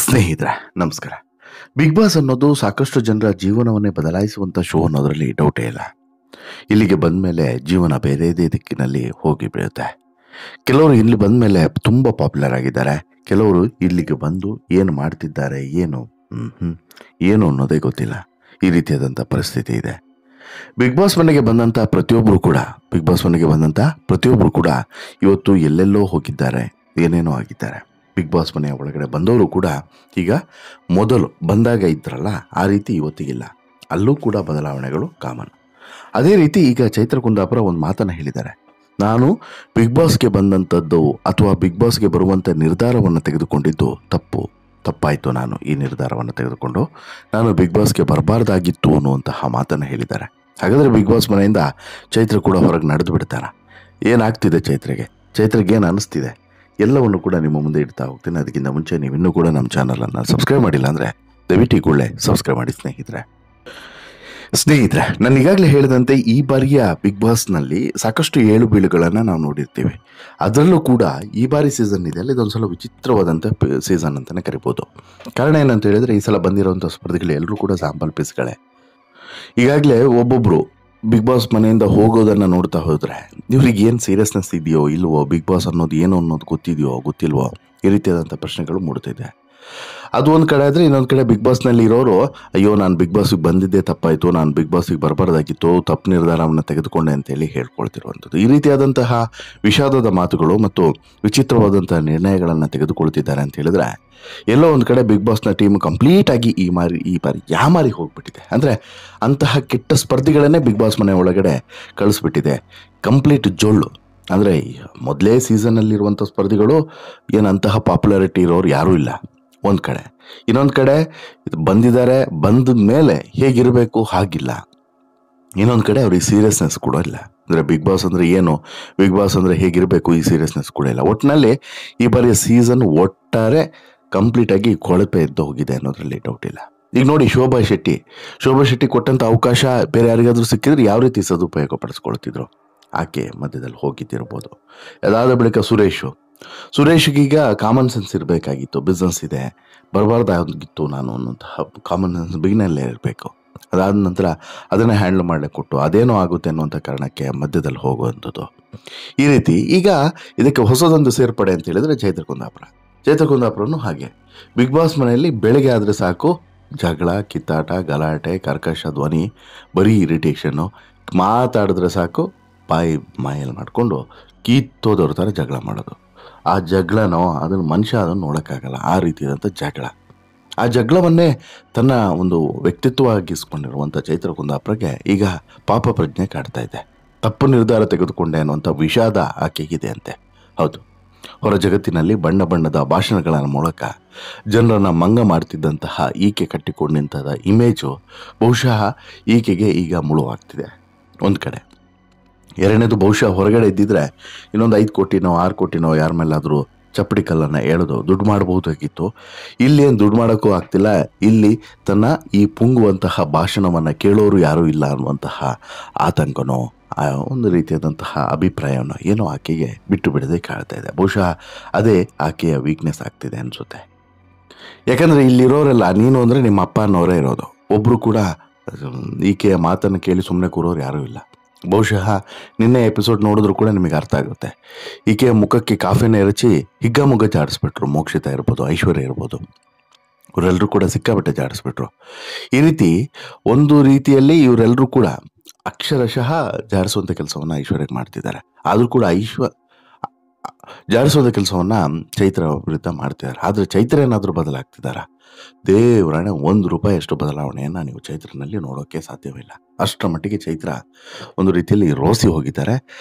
ಸ್ನೇಹಿತರೆ ನಮಸ್ಕಾರ. Big boss ಅನ್ನೋದು ಸಾಕಷ್ಟು ಜನರ ಜೀವನವನ್ನೇ ಬದಲಾಯಿಸುವಂತ ಶೋ ಅನ್ನೋದ್ರಲ್ಲಿ ಡೌಟೇ ಇಲ್ಲ. ಇಲ್ಲಿಗೆ ಬಂದ್ಮೇಲೆ ಜೀವನ ಬೇರೆ ದಿಕ್ಕಿನಲ್ಲಿ ಹೋಗಿ ಬೀಳುತ್ತೆ. ಕೆಲವರು ಇಲ್ಲಿ ಬಂದ್ಮೇಲೆ ತುಂಬಾ ಪಾಪ್ಯುಲರ್ ಆಗಿದ್ದಾರೆ. ಕೆಲವರು ಇಲ್ಲಿಗೆ ಬಂದು ಏನು ಮಾಡ್ತಿದ್ದಾರೆ ಏನು ಅನ್ನೋದೇ ಗೊತ್ತಿಲ್ಲ. ಈ ರೀತಿಯಾದಂಥ ಪರಿಸ್ಥಿತಿ ಇದೆ. ಬಿಗ್ ಬಾಸ್ ಮನೆಗೆ ಬಂದಂತ ಪ್ರತಿಯೊಬ್ಬರು ಕೂಡ ಇವತ್ತು ಎಲ್ಲೆಲ್ಲೋ ಹೋಗಿದ್ದಾರೆ, ಏನೇನೋ ಆಗಿದ್ದಾರೆ. ಬಿಗ್ ಬಾಸ್ ಮನೆಯ ಒಳಗಡೆ ಬಂದವರು ಕೂಡ ಈಗ ಮೊದಲು ಬಂದಾಗ ಇದ್ರಲ್ಲ ಆ ರೀತಿ ಇವತ್ತಿಗಿಲ್ಲ. ಅಲ್ಲೂ ಕೂಡ ಬದಲಾವಣೆಗಳು ಕಾಮನ್. ಅದೇ ರೀತಿ ಈಗ ಚೈತ್ರ ಕುಂದಾಪುರ ಒಂದು ಮಾತನ್ನ ಹೇಳಿದ್ದಾರೆ. ನಾನು ಬಿಗ್ ಬಾಸ್ಗೆ ಬಂದಂಥದ್ದು ಅಥವಾ ಬಿಗ್ ಬಾಸ್ಗೆ ಬರುವಂಥ ನಿರ್ಧಾರವನ್ನು ತೆಗೆದುಕೊಂಡಿದ್ದು ತಪ್ಪಾಯಿತು. ನಾನು ಈ ನಿರ್ಧಾರವನ್ನು ತೆಗೆದುಕೊಂಡು ನಾನು ಬಿಗ್ ಬಾಸ್ಗೆ ಬರಬಾರ್ದಾಗಿತ್ತು ಅನ್ನುವಂತಹ ಮಾತನ್ನು ಹೇಳಿದ್ದಾರೆ. ಹಾಗಾದರೆ ಬಿಗ್ ಬಾಸ್ ಮನೆಯಿಂದ ಚೈತ್ರ ಕೂಡ ಹೊರಗೆ ನಡೆದು ಬಿಡ್ತಾರ? ಏನಾಗ್ತಿದೆ ಚೈತ್ರಗೆ ಏನು ಅನ್ನಿಸ್ತಿದೆ ಎಲ್ಲವನ್ನು ಕೂಡ ನಿಮ್ಮ ಮುಂದೆ ಇಡ್ತಾ ಹೋಗ್ತೀನಿ. ಅದಕ್ಕಿಂತ ಮುಂಚೆ ನೀವು ಇನ್ನೂ ಕೂಡ ನಮ್ಮ ಚಾನಲನ್ನು ಸಬ್ಸ್ಕ್ರೈಬ್ ಮಾಡಿಲ್ಲ ಅಂದರೆ ದಯವಿಟ್ಟು ಕೂಡಲೇ ಸಬ್ಸ್ಕ್ರೈಬ್ ಮಾಡಿ ಸ್ನೇಹಿತರೆ. ನಾನು ಈಗಾಗಲೇ ಹೇಳಿದಂತೆ ಈ ಬಾರಿಯ ಬಿಗ್ ಬಾಸ್ನಲ್ಲಿ ಸಾಕಷ್ಟು ಏಳು ಬೀಳುಗಳನ್ನು ನಾವು ನೋಡಿರ್ತೀವಿ. ಅದರಲ್ಲೂ ಕೂಡ ಈ ಬಾರಿ ಸೀಸನ್ ಇದೆ ಅಲ್ಲ, ಇದೊಂದ್ಸಲ ವಿಚಿತ್ರವಾದಂಥ ಸೀಸನ್ ಅಂತಲೇ ಕರಿಬೋದು. ಕಾರಣ ಏನಂತ ಹೇಳಿದರೆ ಈ ಸಲ ಬಂದಿರೋಂಥ ಸ್ಪರ್ಧಿಗಳು ಎಲ್ಲರೂ ಕೂಡ ಸ್ಯಾಂಪಲ್ ಪೀಸ್ಗಳೇ. ಈಗಾಗಲೇ ಒಬ್ಬೊಬ್ಬರು ಬಿಗ್ ಬಾಸ್ ಮನೆಯಿಂದ ಹೋಗೋದನ್ನು ನೋಡ್ತಾ ಹೋದರೆ ಇವ್ರಿಗೆ ಏನು ಸೀರಿಯಸ್ನೆಸ್ ಇದೆಯೋ ಇಲ್ವೋ, ಬಿಗ್ ಬಾಸ್ ಅನ್ನೋದು ಏನು ಅನ್ನೋದು ಗೊತ್ತಿಲ್ವೋ ಈ ರೀತಿಯಾದಂಥ ಪ್ರಶ್ನೆಗಳು ಮೂಡ್ತಿದೆ. ಅದು ಒಂದು ಕಡೆ ಆದರೆ ಇನ್ನೊಂದು ಕಡೆ ಬಿಗ್ ಬಾಸ್ನಲ್ಲಿ ಇರೋರು ಅಯ್ಯೋ ನಾನು ಬಿಗ್ ಬಾಸ್ಗೆ ಬಂದಿದ್ದೇ ತಪ್ಪಾಯಿತು, ನಾನು ಬಿಗ್ ಬಾಸ್ಗೆ ಬರಬಾರ್ದಾಗಿತ್ತು, ತಪ್ಪು ನಿರ್ಧಾರವನ್ನು ತೆಗೆದುಕೊಂಡೆ ಅಂತೇಳಿ ಹೇಳ್ಕೊಳ್ತಿರುವಂಥದ್ದು. ಈ ರೀತಿಯಾದಂತಹ ವಿಷಾದದ ಮಾತುಗಳು ಮತ್ತು ವಿಚಿತ್ರವಾದಂತಹ ನಿರ್ಣಯಗಳನ್ನು ತೆಗೆದುಕೊಳ್ತಿದ್ದಾರೆ ಅಂತ ಹೇಳಿದ್ರೆ ಎಲ್ಲೋ ಒಂದು ಕಡೆ ಬಿಗ್ ಬಾಸ್ನ ಟೀಮ್ ಕಂಪ್ಲೀಟ್ ಆಗಿ ಈ ಬಾರಿ ಯಾಮಾರಿ ಹೋಗ್ಬಿಟ್ಟಿದೆ. ಅಂದರೆ ಅಂತಹ ಕೆಟ್ಟ ಸ್ಪರ್ಧಿಗಳನ್ನೇ ಬಿಗ್ ಬಾಸ್ ಮನೆ ಒಳಗಡೆ ಕಳಿಸ್ಬಿಟ್ಟಿದೆ. ಕಂಪ್ಲೀಟ್ ಜೊಳ್ಳು. ಅಂದರೆ ಮೊದಲೇ ಸೀಸನ್ನಲ್ಲಿರುವಂಥ ಸ್ಪರ್ಧಿಗಳು ಏನಂತಹ ಪಾಪ್ಯುಲಾರಿಟಿ ಇರೋರು ಯಾರೂ ಇಲ್ಲ ಒಂದು ಕಡೆ. ಇನ್ನೊಂದು ಕಡೆ ಬಂದಿದ್ದಾರೆ, ಬಂದ ಮೇಲೆ ಹೇಗಿರಬೇಕು ಹಾಗಿಲ್ಲ. ಇನ್ನೊಂದು ಕಡೆ ಅವ್ರಿಗೆ ಸೀರಿಯಸ್ನೆಸ್ ಕೂಡ ಇಲ್ಲ. ಅಂದರೆ ಬಿಗ್ ಬಾಸ್ ಅಂದರೆ ಏನು, ಬಿಗ್ ಬಾಸ್ ಅಂದರೆ ಹೇಗಿರಬೇಕು ಈ ಸೀರಿಯಸ್ನೆಸ್ ಕೂಡ ಇಲ್ಲ. ಒಟ್ಟಿನಲ್ಲಿ ಈ ಬಾರಿಯ ಸೀಸನ್ ಒಟ್ಟಾರೆ ಕಂಪ್ಲೀಟಾಗಿ ಕೊಳಪೆ ಎದ್ದು ಹೋಗಿದೆ ಅನ್ನೋದ್ರಲ್ಲಿ ಡೌಟ್ ಇಲ್ಲ. ಈಗ ನೋಡಿ ಶೋಭಾ ಶೆಟ್ಟಿ ಕೊಟ್ಟಂಥ ಅವಕಾಶ ಬೇರೆ ಯಾರಿಗಾದ್ರೂ ಸಿಕ್ಕಿದ್ರೆ ಯಾವ ರೀತಿ ಸದುಪಯೋಗ ಪಡಿಸ್ಕೊಳ್ತಿದ್ರು. ಆಕೆ ಮಧ್ಯದಲ್ಲಿ ಹೋಗಿದ್ದಿರ್ಬೋದು. ಅದಾದ ಬಳಿಕ ಸುರೇಶ್ಗೀಗ ಕಾಮನ್ ಸೆನ್ಸ್ ಇರಬೇಕಾಗಿತ್ತು. ಬಿಸ್ನೆಸ್ ಇದೆ, ಬರಬಾರ್ದಾಗಿತ್ತು ನಾನು ಅನ್ನೋಂತಹ ಕಾಮನ್ ಸೆನ್ಸ್ ಬಿಗಿನಲ್ಲೇ ಇರಬೇಕು. ಅದಾದ ನಂತರ ಅದನ್ನೇ ಹ್ಯಾಂಡಲ್ ಮಾಡಲಿಕ್ಕೆ ಕೊಟ್ಟು ಅದೇನೋ ಆಗುತ್ತೆ ಅನ್ನುವಂಥ ಕಾರಣಕ್ಕೆ ಮಧ್ಯದಲ್ಲಿ ಹೋಗುವಂಥದ್ದು. ಈ ರೀತಿ ಈಗ ಇದಕ್ಕೆ ಹೊಸದೊಂದು ಸೇರ್ಪಡೆ ಅಂತ ಹೇಳಿದ್ರೆ ಚೈತ್ರ ಕುಂದಾಪುರನು ಹಾಗೆ. ಬಿಗ್ ಬಾಸ್ ಮನೆಯಲ್ಲಿ ಬೆಳಗ್ಗೆ ಆದರೆ ಸಾಕು ಜಗಳ, ಕಿತ್ತಾಟ, ಗಲಾಟೆ, ಕರ್ಕಶ ಧ್ವನಿ, ಬರೀ ಇರಿಟೇಷನ್ನು. ಮಾತಾಡಿದ್ರೆ ಸಾಕು ಬಾಯಿ ಮಾಯಲ್ಲಿ ಮಾಡಿಕೊಂಡು ಕಿತ್ತೋದವ್ರ ಥರ ಜಗಳ ಮಾಡೋದು. ಆ ಜಗಳನೋ ಅದನ್ನು ಮನುಷ್ಯ ಅದನ್ನು ನೋಡೋಕ್ಕಾಗಲ್ಲ. ಆ ರೀತಿಯಾದಂಥ ಜಗಳ. ಆ ಜಗಳವನ್ನೇ ತನ್ನ ಒಂದು ವ್ಯಕ್ತಿತ್ವವಾಗಿಸ್ಕೊಂಡಿರುವಂಥ ಚೈತ್ರ ಕುಂದಾಪುರಗೆ ಈಗ ಪಾಪ ಪ್ರಜ್ಞೆ ಕಾಡ್ತಾ ಇದೆ. ತಪ್ಪು ನಿರ್ಧಾರ ತೆಗೆದುಕೊಂಡೆ ಅನ್ನುವಂಥ ವಿಷಾದ ಆಕೆಗಿದೆ ಅಂತೆ. ಹೌದು, ಹೊರ ಜಗತ್ತಿನಲ್ಲಿ ಬಣ್ಣ ಬಣ್ಣದ ಭಾಷಣಗಳ ಮೂಲಕ ಜನರನ್ನು ಮಂಗ ಮಾಡ್ತಿದ್ದಂತಹ ಈಕೆ ಕಟ್ಟಿಕೊಂಡಂತಹ ಇಮೇಜು ಬಹುಶಃ ಈಕೆಗೆ ಈಗ ಮುಳುವಾಗ್ತಿದೆ ಒಂದು ಕಡೆ. ಎರಡನೇದು ಬಹುಶಃ ಹೊರಗಡೆ ಇದ್ದಿದ್ರೆ ಇನ್ನೊಂದು 5 ಕೋಟಿನೋ 6 ಕೋಟಿನೋ ಯಾರ ಮೇಲಾದರೂ ಚಪ್ಪಡಿ ಕಲ್ಲನ್ನು ಎಳೆದು ದುಡ್ಡು ಮಾಡಬಹುದಾಗಿತ್ತು. ಇಲ್ಲಿ ಏನು ದುಡ್ಡು ಮಾಡೋಕ್ಕೂ ಆಗ್ತಿಲ್ಲ. ಇಲ್ಲಿ ತನ್ನ ಈ ಪುಂಗುವಂತಹ ಭಾಷಣವನ್ನು ಕೇಳೋರು ಯಾರೂ ಇಲ್ಲ ಅನ್ನುವಂತಹ ಆತಂಕನೋ ಒಂದು ರೀತಿಯಾದಂತಹ ಅಭಿಪ್ರಾಯವನ್ನು ಏನೋ ಆಕೆಗೆ ಬಿಟ್ಟು ಬಿಡದೆ ಕಾಡ್ತಾ ಇದೆ. ಬಹುಶಃ ಅದೇ ಆಕೆಯ ವೀಕ್ನೆಸ್ ಆಗ್ತಿದೆ ಅನಿಸುತ್ತೆ. ಯಾಕಂದರೆ ಇಲ್ಲಿರೋರೆಲ್ಲ ನೀನು ಅಂದರೆ ನಿಮ್ಮ ಅಪ್ಪ ಅನ್ನೋರೇ ಇರೋದು. ಒಬ್ಬರು ಕೂಡ ಈಕೆಯ ಮಾತನ್ನು ಕೇಳಿ ಸುಮ್ಮನೆ ಕೂರೋರು ಯಾರೂ ಇಲ್ಲ. ಬಹುಶಃ ನಿನ್ನೆ ಎಪಿಸೋಡ್ ನೋಡಿದ್ರು ಕೂಡ ನಿಮಗೆ ಅರ್ಥ ಆಗುತ್ತೆ. ಈಕೆಯ ಮುಖಕ್ಕೆ ಕಾಫಿನ ಎರಚಿ ಹಿಗ್ಗಾಮುಗ್ಗ ಜಾಡಿಸ್ಬಿಟ್ರು. ಮೋಕ್ಷಿತಾ ಇರ್ಬೋದು, ಐಶ್ವರ್ಯ ಇರ್ಬೋದು, ಇವರೆಲ್ಲರೂ ಕೂಡ ಸಿಕ್ಕಾಬಟ್ಟೆ ಜಾಡಿಸ್ಬಿಟ್ರು. ಈ ರೀತಿ ಒಂದು ರೀತಿಯಲ್ಲಿ ಇವರೆಲ್ಲರೂ ಕೂಡ ಅಕ್ಷರಶಃ ಜಾಡಿಸುವಂಥ ಕೆಲಸವನ್ನು ಐಶ್ವರ್ಯಕ್ಕೆ ಮಾಡ್ತಿದ್ದಾರೆ. ಆದರೂ ಕೂಡ ಜಾಡಿಸೋದ ಕೆಲಸವನ್ನು ಚೈತ್ರ ವಿರುದ್ಧ ಮಾಡ್ತಿದ್ದಾರೆ. ಆದರೆ ಚೈತ್ರ ಏನಾದರೂ ಬದಲಾಗ್ತಿದ್ದಾರಾ? ದೇವರಾಣೆ ₹1 ಅಷ್ಟು ಬದಲಾವಣೆಯನ್ನು ನೀವು ಚೈತ್ರನಲ್ಲಿ ನೋಡೋಕ್ಕೆ ಸಾಧ್ಯವಿಲ್ಲ. ಅಷ್ಟರ ಮಟ್ಟಿಗೆ ಚೈತ್ರ ಒಂದು ರೀತಿಯಲ್ಲಿ ರೋಸಿ ಹೋಗಿದ್ದಾರೆ.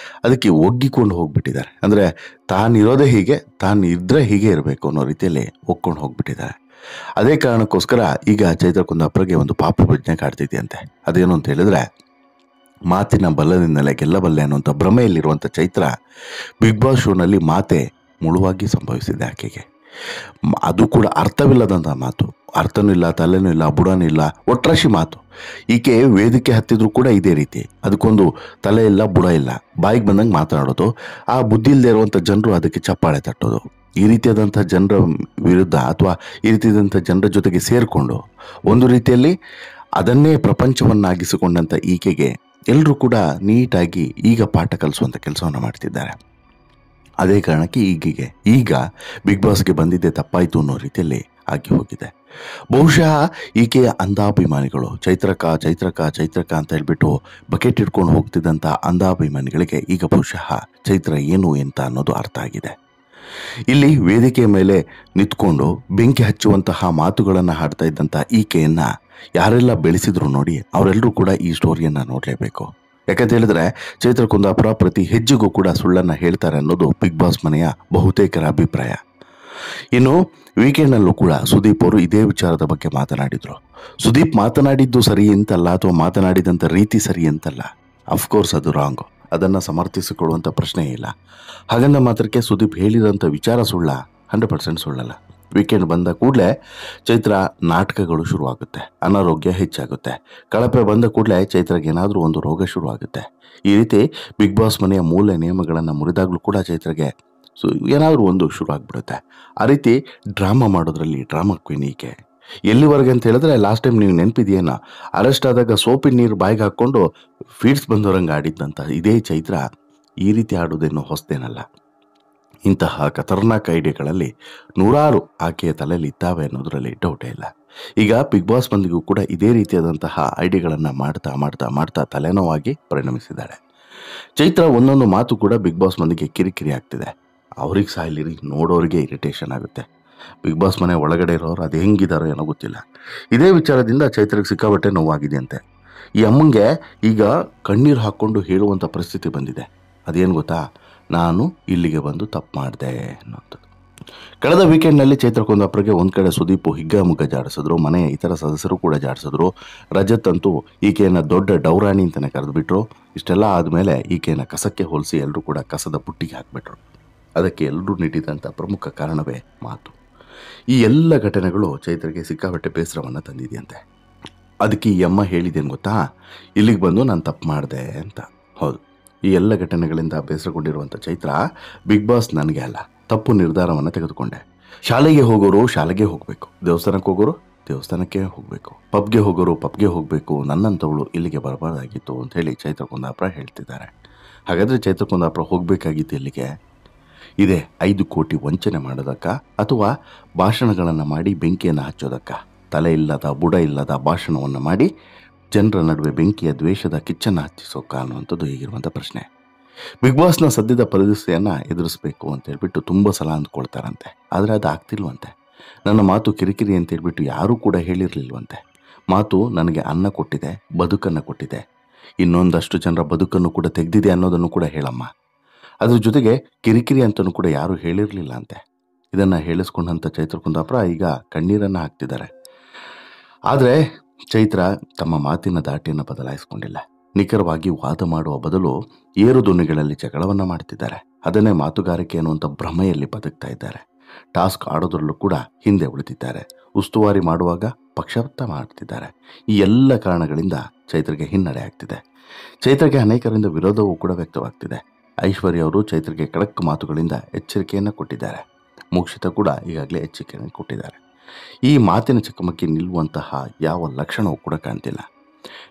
ಅದಕ್ಕೆ ಒಗ್ಗಿಕೊಂಡು ಹೋಗ್ಬಿಟ್ಟಿದ್ದಾರೆ. ಅಂದರೆ ತಾನಿರೋದೇ ಹೀಗೆ, ತಾನಿದ್ರೆ ಹೀಗೆ ಇರಬೇಕು ಅನ್ನೋ ರೀತಿಯಲ್ಲಿ ಒಗ್ಕೊಂಡು ಹೋಗ್ಬಿಟ್ಟಿದ್ದಾರೆ. ಅದೇ ಕಾರಣಕ್ಕೋಸ್ಕರ ಈಗ ಚೈತ್ರ ಕುಂದಾಪುರಗೆ ಒಂದು ಪಾಪ ಪ್ರಜ್ಞೆ ಕಾಡ್ತಿದೆಯಂತೆ. ಅದೇನು ಅಂತ ಹೇಳಿದ್ರೆ ಮಾತಿನ ಬಲದಿಂದಲೇ ಗೆಲ್ಲಬಲ್ಲೆ ಅನ್ನುವಂಥ ಭ್ರಮೆಯಲ್ಲಿರುವಂಥ ಚೈತ್ರ ಬಿಗ್ ಬಾಸ್ ಶೋನಲ್ಲಿ ಮಾತೆ ಮುಳುವಾಗಿ ಸಂಭವಿಸಿದೆ ಆಕೆಗೆ. ಅದು ಕೂಡ ಅರ್ಥವಿಲ್ಲದಂಥ ಮಾತು. ಅರ್ಥನೂ ಇಲ್ಲ, ತಲೆನೂ ಇಲ್ಲ, ಬುಡನೂ ಇಲ್ಲ, ಒಟ್ರಾಶಿ ಮಾತು. ಈಕೆ ವೇದಿಕೆ ಹತ್ತಿದ್ರು ಕೂಡ ಇದೇ ರೀತಿ. ಅದಕ್ಕೊಂದು ತಲೆ ಇಲ್ಲ, ಬುಡ ಇಲ್ಲ, ಬಾಯಿಗೆ ಬಂದಂಗೆ ಮಾತನಾಡೋದು. ಆ ಬುದ್ಧಿ ಇಲ್ಲದೆ ಇರುವಂಥ ಜನರು ಅದಕ್ಕೆ ಚಪ್ಪಾಳೆ ತಟ್ಟೋದು. ಈ ರೀತಿಯಾದಂಥ ಜನರ ವಿರುದ್ಧ ಅಥವಾ ಈ ರೀತಿಯಾದಂಥ ಜನರ ಜೊತೆಗೆ ಸೇರಿಕೊಂಡು ಒಂದು ರೀತಿಯಲ್ಲಿ ಅದನ್ನೇ ಪ್ರಪಂಚವನ್ನಾಗಿಸಿಕೊಂಡಂಥ ಈಕೆಗೆ ಎಲ್ಲರೂ ಕೂಡ ನೀಟಾಗಿ ಈಗ ಪಾಠ ಕಲಿಸುವಂಥ ಕೆಲಸವನ್ನು ಮಾಡ್ತಿದ್ದಾರೆ. ಅದೇ ಕಾರಣಕ್ಕೆ ಈಗ ಬಿಗ್ ಬಾಸ್ಗೆ ಬಂದಿದ್ದೆ ತಪ್ಪಾಯಿತು ಅನ್ನೋ ರೀತಿಯಲ್ಲಿ ಆಗಿ ಹೋಗಿದೆ. ಬಹುಶಃ ಈಕೆಯ ಅಂಧಾಭಿಮಾನಿಗಳು ಚೈತ್ರಕ ಅಂತ ಹೇಳ್ಬಿಟ್ಟು ಬಕೆಟ್ ಇಟ್ಕೊಂಡು ಹೋಗ್ತಿದ್ದಂಥ ಅಂಧಾಭಿಮಾನಿಗಳಿಗೆ ಈಗ ಬಹುಶಃ ಚೈತ್ರ ಏನು ಅಂತ ಅನ್ನೋದು ಅರ್ಥ ಆಗಿದೆ. ಇಲ್ಲಿ ವೇದಿಕೆಯ ಮೇಲೆ ನಿಂತ್ಕೊಂಡು ಬೆಂಕಿ ಹಚ್ಚುವಂತಹ ಮಾತುಗಳನ್ನು ಹಾಡ್ತಾ ಇದ್ದಂಥ ಈಕೆಯನ್ನ ಯಾರೆಲ್ಲ ಬೆಳೆಸಿದ್ರು ನೋಡಿ, ಅವರೆಲ್ಲರೂ ಕೂಡ ಈ ಸ್ಟೋರಿಯನ್ನ ನೋಡಲೇಬೇಕು. ಯಾಕಂತ ಹೇಳಿದ್ರೆ ಚೈತ್ರ ಕುಂದಾಪುರ ಪ್ರತಿ ಹೆಜ್ಜೆಗೂ ಕೂಡ ಸುಳ್ಳನ್ನ ಹೇಳ್ತಾರೆ ಅನ್ನೋದು ಬಿಗ್ ಬಾಸ್ ಮನೆಯ ಬಹುತೇಕರ ಅಭಿಪ್ರಾಯ. ಇನ್ನು ವೀಕೆಂಡ್ನಲ್ಲೂ ಕೂಡ ಸುದೀಪ್ ಅವರು ಇದೇ ವಿಚಾರದ ಬಗ್ಗೆ ಮಾತನಾಡಿದ್ರು. ಸುದೀಪ್ ಮಾತನಾಡಿದ್ದು ಸರಿ ಅಂತಲ್ಲ, ಅಥವಾ ಮಾತನಾಡಿದಂಥ ರೀತಿ ಸರಿ ಅಂತಲ್ಲ. ಅಫ್ಕೋರ್ಸ್ ಅದು ರಾಂಗ್, ಅದನ್ನು ಸಮರ್ಥಿಸಿಕೊಳ್ಳುವಂಥ ಪ್ರಶ್ನೆ ಇಲ್ಲ. ಹಾಗಂದ ಮಾತ್ರಕ್ಕೆ ಸುದೀಪ್ ಹೇಳಿರೋಂಥ ವಿಚಾರ ಸುಳ್ಳ? 100% ಸುಳ್ಳಲ್ಲ. ವೀಕೆಂಡ್ ಬಂದ ಕೂಡಲೇ ಚೈತ್ರ ನಾಟಕಗಳು ಶುರುವಾಗುತ್ತೆ, ಅನಾರೋಗ್ಯ ಹೆಚ್ಚಾಗುತ್ತೆ. ಕಳಪೆ ಬಂದ ಕೂಡಲೇ ಚೈತ್ರಗೆ ಏನಾದರೂ ಒಂದು ರೋಗ ಶುರುವಾಗುತ್ತೆ. ಈ ರೀತಿ ಬಿಗ್ ಬಾಸ್ ಮನೆಯ ಮೂಲ ನಿಯಮಗಳನ್ನು ಮುರಿದಾಗಲೂ ಕೂಡ ಚೈತ್ರಗೆ ಏನಾದರೂ ಒಂದು ಶುರು ಆಗ್ಬಿಡುತ್ತೆ. ಆ ರೀತಿ ಡ್ರಾಮಾ ಮಾಡೋದ್ರಲ್ಲಿ ಡ್ರಾಮಾ ಕ್ವೀನ್ ಈಕೆ. ಎಲ್ಲಿವರೆಗೆ ಅಂತ ಹೇಳಿದ್ರೆ, ಲಾಸ್ಟ್ ಟೈಮ್ ನೀವು ನೆನಪಿದೆಯೇನ, ಅರೆಸ್ಟ್ ಆದಾಗ ಸೋಪಿನ ನೀರು ಬಾಯಿಗೆ ಹಾಕ್ಕೊಂಡು ಫೀಡ್ಸ್ ಬಂದವರಂಗೆ ಆಡಿದ್ದಂಥ ಇದೇ ಚೈತ್ರ ಈ ರೀತಿ ಆಡೋದೇನೋ ಹೊಸದೇನಲ್ಲ. ಇಂತಹ ಖತರ್ನಾಕ್ ಐಡಿಯಾಗಳಲ್ಲಿ ನೂರಾರು ಆಕೆಯ ತಲೆಯಲ್ಲಿ ಇದ್ದಾವೆ ಅನ್ನೋದರಲ್ಲಿ ಡೌಟೇ ಇಲ್ಲ. ಈಗ ಬಿಗ್ ಬಾಸ್ ಮಂದಿಗೂ ಕೂಡ ಇದೇ ರೀತಿಯಾದಂತಹ ಐಡಿಯಾಗಳನ್ನು ಮಾಡ್ತಾ ಮಾಡ್ತಾ ಮಾಡ್ತಾ ತಲೆನೋವಾಗಿ ಪರಿಣಮಿಸಿದ್ದಾಳೆ. ಚೈತ್ರ ಒಂದೊಂದು ಮಾತು ಕೂಡ ಬಿಗ್ ಬಾಸ್ ಮಂದಿಗೆ ಕಿರಿಕಿರಿ ಆಗ್ತಿದೆ. ಅವ್ರಿಗೆ ಸಾಯ್ಲಿರಿ, ನೋಡೋರಿಗೆ ಇರಿಟೇಷನ್ ಆಗುತ್ತೆ. ಬಿಗ್ ಬಾಸ್ ಮನೆ ಒಳಗಡೆ ಇರೋರು ಅದು ಹೆಂಗಿದಾರೋ ಏನೋ ಗೊತ್ತಿಲ್ಲ. ಇದೇ ವಿಚಾರದಿಂದ ಚೈತ್ರಕ್ಕೆ ಸಿಕ್ಕಾಬಟ್ಟೆ ನೋವಾಗಿದೆ ಅಂತೆ. ಈ ಅಮ್ಮಂಗೆ ಈಗ ಕಣ್ಣೀರು ಹಾಕ್ಕೊಂಡು ಹೇಳುವಂಥ ಪರಿಸ್ಥಿತಿ ಬಂದಿದೆ. ಅದೇನು ಗೊತ್ತಾ, ನಾನು ಇಲ್ಲಿಗೆ ಬಂದು ತಪ್ಪು ಮಾಡಿದೆ ಅನ್ನೋಂಥದ್ದು. ಕಳೆದ ವೀಕೆಂಡ್ನಲ್ಲಿ ಚೈತ್ರ ಕುಂದಾಪುರಗೆ ಒಂದು ಕಡೆ ಸುದೀಪ್ ಹಿಗ್ಗಾಮುಗ್ಗ ಜಾಡಿಸಿದ್ರು, ಮನೆಯ ಇತರ ಸದಸ್ಯರು ಕೂಡ ಜಾಡಿಸಿದ್ರು. ರಜತ್ ಅಂತೂ ಈಕೆಯನ್ನು ದೊಡ್ಡ ಡೌರಾಣಿ ಅಂತಲೇ ಕರೆದುಬಿಟ್ರು. ಇಷ್ಟೆಲ್ಲ ಆದಮೇಲೆ ಈಕೆಯನ್ನು ಕಸಕ್ಕೆ ಹೋಲಿಸಿ ಎಲ್ಲರೂ ಕೂಡ ಕಸದ ಬುಟ್ಟಿಗೆ ಹಾಕಿಬಿಟ್ರು. ಅದಕ್ಕೆ ಎಲ್ಲರೂ ನೀಡಿದಂಥ ಪ್ರಮುಖ ಕಾರಣವೇ ಮಾತು. ಈ ಎಲ್ಲ ಘಟನೆಗಳು ಚೈತ್ರಗೆ ಸಿಕ್ಕಾಪಟ್ಟೆ ಬೇಸರವನ್ನು ತಂದಿದೆಯಂತೆ. ಅದಕ್ಕೆ ಈ ಅಮ್ಮ ಹೇಳಿದ್ದೇನು ಗೊತ್ತಾ, ಇಲ್ಲಿಗೆ ಬಂದು ನಾನು ತಪ್ಪು ಮಾಡಿದೆ ಅಂತ. ಹೌದು, ಈ ಎಲ್ಲ ಘಟನೆಗಳಿಂದ ಬೇಸರಗೊಂಡಿರುವಂಥ ಚೈತ್ರ, ಬಿಗ್ ಬಾಸ್ ನನಗೆ ಅಲ್ಲ, ತಪ್ಪು ನಿರ್ಧಾರವನ್ನು ತೆಗೆದುಕೊಂಡೆ. ಶಾಲೆಗೆ ಹೋಗೋರು ಶಾಲೆಗೆ ಹೋಗಬೇಕು, ದೇವಸ್ಥಾನಕ್ಕೆ ಹೋಗೋರು ದೇವಸ್ಥಾನಕ್ಕೆ ಹೋಗಬೇಕು, ಪಬ್ಗೆ ಹೋಗೋರು ಪಬ್ಗೆ ಹೋಗಬೇಕು, ನನ್ನಂಥವಳು ಇಲ್ಲಿಗೆ ಬರಬಾರ್ದಾಗಿತ್ತು ಅಂತ ಹೇಳಿ ಚೈತ್ರ ಕುಂದಾಪುರ ಹೇಳ್ತಿದ್ದಾರೆ. ಹಾಗಾದರೆ ಚೈತ್ರ ಕುಂದಾಪುರ ಹೋಗಬೇಕಾಗಿತ್ತು ಇಲ್ಲಿಗೆ? ಇದೇ 5 ಕೋಟಿ ವಂಚನೆ ಮಾಡೋದಕ್ಕ, ಅಥವಾ ಭಾಷಣಗಳನ್ನು ಮಾಡಿ ಬೆಂಕಿಯನ್ನು ಹಚ್ಚೋದಕ್ಕ? ತಲೆ ಇಲ್ಲದ ಬುಡ ಇಲ್ಲದ ಭಾಷಣವನ್ನು ಮಾಡಿ ಜನರ ನಡುವೆ ಬೆಂಕಿಯ ದ್ವೇಷದ ಕಿಚ್ಚನ್ನು ಹಚ್ಚಿಸೋಕ ಅನ್ನುವಂಥದ್ದು ಹೀಗಿರುವಂಥ ಪ್ರಶ್ನೆ. ಬಿಗ್ ಬಾಸ್ನ ಸದ್ಯದ ಪರಿಸ್ಥಿತಿಯನ್ನು ಎದುರಿಸಬೇಕು ಅಂತ ಹೇಳ್ಬಿಟ್ಟು ತುಂಬ ಸಲ ಅಂದ್ಕೊಳ್ತಾರಂತೆ. ಆದರೆ ಅದು ಆಗ್ತಿಲ್ವಂತೆ. ನನ್ನ ಮಾತು ಕಿರಿಕಿರಿ ಅಂತ ಹೇಳ್ಬಿಟ್ಟು ಯಾರೂ ಕೂಡ ಹೇಳಿರಲಿಲ್ವಂತೆ. ಮಾತು ನನಗೆ ಅನ್ನ ಕೊಟ್ಟಿದೆ, ಬದುಕನ್ನು ಕೊಟ್ಟಿದೆ, ಇನ್ನೊಂದಷ್ಟು ಜನರ ಬದುಕನ್ನು ಕೂಡ ತೆಗೆದಿದೆ ಅನ್ನೋದನ್ನು ಕೂಡ ಹೇಳಮ್ಮ. ಅದ್ರ ಜೊತೆಗೆ ಕಿರಿಕಿರಿ ಅಂತಲೂ ಕೂಡ ಯಾರೂ ಹೇಳಿರಲಿಲ್ಲ ಅಂತೆ. ಇದನ್ನು ಹೇಳಿಸ್ಕೊಂಡಂಥ ಚೈತ್ರ ಕುಂದಾಪುರ ಈಗ ಕಣ್ಣೀರನ್ನು ಹಾಕ್ತಿದ್ದಾರೆ. ಆದರೆ ಚೈತ್ರ ತಮ್ಮ ಮಾತಿನ ದಾಟಿಯನ್ನು ಬದಲಾಯಿಸ್ಕೊಂಡಿಲ್ಲ. ನಿಖರವಾಗಿ ವಾದ ಮಾಡುವ ಬದಲು ಏರು ಧ್ವನಿಗಳಲ್ಲಿ ಜಗಳವನ್ನು ಮಾಡ್ತಿದ್ದಾರೆ. ಅದನ್ನೇ ಮಾತುಗಾರಿಕೆ ಅನ್ನುವಂಥ ಭ್ರಮೆಯಲ್ಲಿ ಬದುಕ್ತಾ ಇದ್ದಾರೆ. ಟಾಸ್ಕ್ ಆಡೋದ್ರಲ್ಲೂ ಕೂಡ ಹಿಂದೆ ಉಳಿದಿದ್ದಾರೆ. ಉಸ್ತುವಾರಿ ಮಾಡುವಾಗ ಪಕ್ಷಪಾತ ಮಾಡ್ತಿದ್ದಾರೆ. ಈ ಎಲ್ಲ ಕಾರಣಗಳಿಂದ ಚೈತ್ರಗೆ ಹಿನ್ನಡೆ ಆಗ್ತಿದೆ. ಚೈತ್ರಗೆ ಅನೇಕರಿಂದ ವಿರೋಧವೂ ಕೂಡ ವ್ಯಕ್ತವಾಗ್ತಿದೆ. ಐಶ್ವರ್ಯ ಅವರು ಚೈತ್ರಗೆ ಖಡಕ್ ಮಾತುಗಳಿಂದ ಎಚ್ಚರಿಕೆಯನ್ನು ಕೊಟ್ಟಿದ್ದಾರೆ. ಮೋಕ್ಷಿತ ಕೂಡ ಈಗಾಗಲೇ ಎಚ್ಚರಿಕೆಯನ್ನು ಕೊಟ್ಟಿದ್ದಾರೆ. ಈ ಮಾತಿನ ಚಕಮಕಿ ನಿಲ್ಲುವಂತಹ ಯಾವ ಲಕ್ಷಣವೂ ಕೂಡ ಕಾಣ್ತಿಲ್ಲ.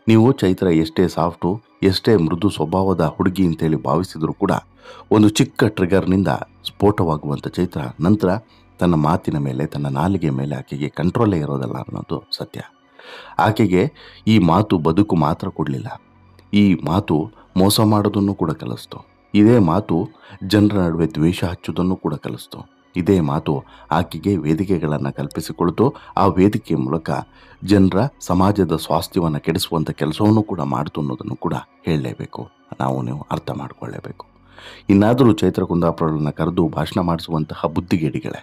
ನೀವು ಚೈತ್ರ ಎಷ್ಟೇ ಸಾಫ್ಟು, ಎಷ್ಟೇ ಮೃದು ಸ್ವಭಾವದ ಹುಡುಗಿ ಅಂತೇಳಿ ಭಾವಿಸಿದರೂ ಕೂಡ ಒಂದು ಚಿಕ್ಕ ಟ್ರಿಗರ್ನಿಂದ ಸ್ಫೋಟವಾಗುವಂಥ ಚೈತ್ರ ನಂತರ ತನ್ನ ಮಾತಿನ ಮೇಲೆ, ತನ್ನ ನಾಲಿಗೆ ಮೇಲೆ ಆಕೆಗೆ ಕಂಟ್ರೋಲೇ ಇರೋದಲ್ಲ ಅನ್ನೋದು ಸತ್ಯ. ಆಕೆಗೆ ಈ ಮಾತು ಬದುಕು ಮಾತ್ರ ಕೊಡಲಿಲ್ಲ, ಈ ಮಾತು ಮೋಸ ಮಾಡೋದನ್ನು ಕೂಡ ಕಲಿಸ್ತು. ಇದೇ ಮಾತು ಜನರ ನಡುವೆ ದ್ವೇಷ ಹಚ್ಚೋದನ್ನು ಕೂಡ ಕಲಿಸ್ತು. ಇದೇ ಮಾತು ಆಕೆಗೆ ವೇದಿಕೆಗಳನ್ನು ಕಲ್ಪಿಸಿಕೊಳ್ತು. ಆ ವೇದಿಕೆಯ ಮೂಲಕ ಜನರ ಸಮಾಜದ ಸ್ವಾಸ್ಥ್ಯವನ್ನು ಕೆಡಿಸುವಂಥ ಕೆಲಸವನ್ನು ಕೂಡ ಮಾಡ್ತು ಅನ್ನೋದನ್ನು ಕೂಡ ಹೇಳಲೇಬೇಕು. ನೀವು ಅರ್ಥ ಮಾಡಿಕೊಳ್ಳೇಬೇಕು. ಇನ್ನಾದರೂ ಚೈತ್ರ ಕುಂದಾಪುರವನ್ನು ಕರೆದು ಭಾಷಣ ಮಾಡಿಸುವಂತಹ ಬುದ್ಧಿಗೇಡಿಗಳೇ,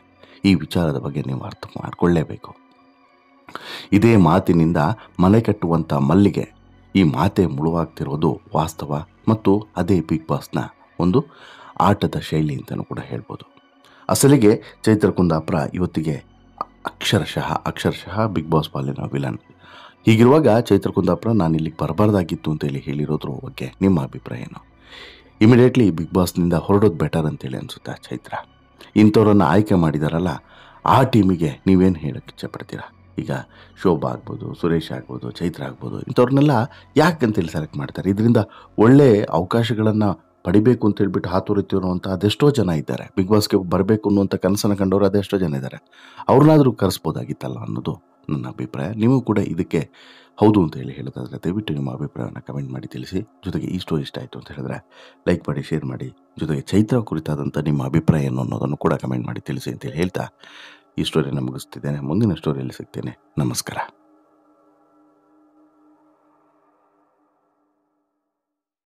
ಈ ವಿಚಾರದ ಬಗ್ಗೆ ನೀವು ಅರ್ಥ ಮಾಡಿಕೊಳ್ಳೇಬೇಕು. ಇದೇ ಮಾತಿನಿಂದ ಮನೆ ಕಟ್ಟುವಂಥ ಮಲ್ಲಿಗೆ, ಈ ಮಾತೆ ಮುಳುವಾಗ್ತಿರೋದು ವಾಸ್ತವ. ಮತ್ತು ಅದೇ ಬಿಗ್ ಬಾಸ್ನ ಒಂದು ಆಟದ ಶೈಲಿ ಅಂತಲೂ ಕೂಡ ಹೇಳ್ಬೋದು. ಅಸಲಿಗೆ ಚೈತ್ರ ಕುಂದಾಪುರ ಇವತ್ತಿಗೆ ಅಕ್ಷರಶಃ ಬಿಗ್ ಬಾಸ್ ಪಾಲಿನ ವಿಲನ್. ಹೀಗಿರುವಾಗ ಚೈತ್ರ ಕುಂದಾಪುರ ನಾನು ಇಲ್ಲಿಗೆ ಬರಬಾರ್ದಾಗಿತ್ತು ಅಂತೇಳಿ ಹೇಳಿರೋದ್ರ ಬಗ್ಗೆ ನಿಮ್ಮ ಅಭಿಪ್ರಾಯ ಏನು? ಇಮಿಡಿಯೇಟ್ಲಿ ಬಿಗ್ ಬಾಸ್ನಿಂದ ಹೊರಡೋದು ಬೆಟರ್ ಅಂತೇಳಿ ಅನಿಸುತ್ತಾ ಚೈತ್ರ? ಇಂಥವ್ರನ್ನು ಆಯ್ಕೆ ಮಾಡಿದಾರಲ್ಲ, ಆ ಟೀಮಿಗೆ ನೀವೇನು ಹೇಳಕ್ಕೆ ಇಚ್ಛೆಪಡ್ತೀರಾ? ಈಗ ಶೋಭಾ ಆಗ್ಬೋದು, ಸುರೇಶ್ ಆಗ್ಬೋದು, ಚೈತ್ರ ಆಗ್ಬೋದು, ಇಂಥವ್ರನ್ನೆಲ್ಲ ಯಾಕಂತೇಳಿ ಸೆಲೆಕ್ಟ್ ಮಾಡ್ತಾರೆ? ಇದರಿಂದ ಒಳ್ಳೆ ಅವಕಾಶಗಳನ್ನು ಪಡಿಬೇಕು ಅಂತ ಹೇಳ್ಬಿಟ್ಟು ಹಾತೊರಿತಿರುವಂಥ ಅದೆಷ್ಟೋ ಜನ ಇದ್ದಾರೆ. ಬಿಗ್ ಬಾಸ್ಗೆ ಬರಬೇಕು ಅನ್ನುವಂಥ ಕನಸನ್ನು ಕಂಡವರು ಅದೆಷ್ಟೋ ಜನ ಇದ್ದಾರೆ. ಅವ್ರನ್ನಾದರೂ ಕರೆಸ್ಬೋದಾಗಿತ್ತಲ್ಲ ಅನ್ನೋದು ನನ್ನ ಅಭಿಪ್ರಾಯ. ನೀವು ಕೂಡ ಇದಕ್ಕೆ ಹೌದು ಅಂತ ಹೇಳೋದಾದರೆ ದಯವಿಟ್ಟು ನಿಮ್ಮ ಅಭಿಪ್ರಾಯವನ್ನು ಕಮೆಂಟ್ ಮಾಡಿ ತಿಳಿಸಿ. ಜೊತೆಗೆ ಈ ಸ್ಟೋರಿ ಇಷ್ಟ ಆಯಿತು ಅಂತ ಹೇಳಿದ್ರೆ ಲೈಕ್ ಮಾಡಿ, ಶೇರ್ ಮಾಡಿ. ಜೊತೆಗೆ ಚೈತ್ರ ಕುರಿತಾದಂಥ ನಿಮ್ಮ ಅಭಿಪ್ರಾಯ ಏನು ಅನ್ನೋದನ್ನು ಕೂಡ ಕಮೆಂಟ್ ಮಾಡಿ ತಿಳಿಸಿ ಅಂತೇಳಿ ಹೇಳ್ತಾ ಈ ಸ್ಟೋರಿಯನ್ನು ಮುಗಿಸ್ತಿದ್ದೇನೆ. ಮುಂದಿನ ಸ್ಟೋರಿಯಲ್ಲಿ ಸಿಗ್ತೇನೆ. ನಮಸ್ಕಾರ.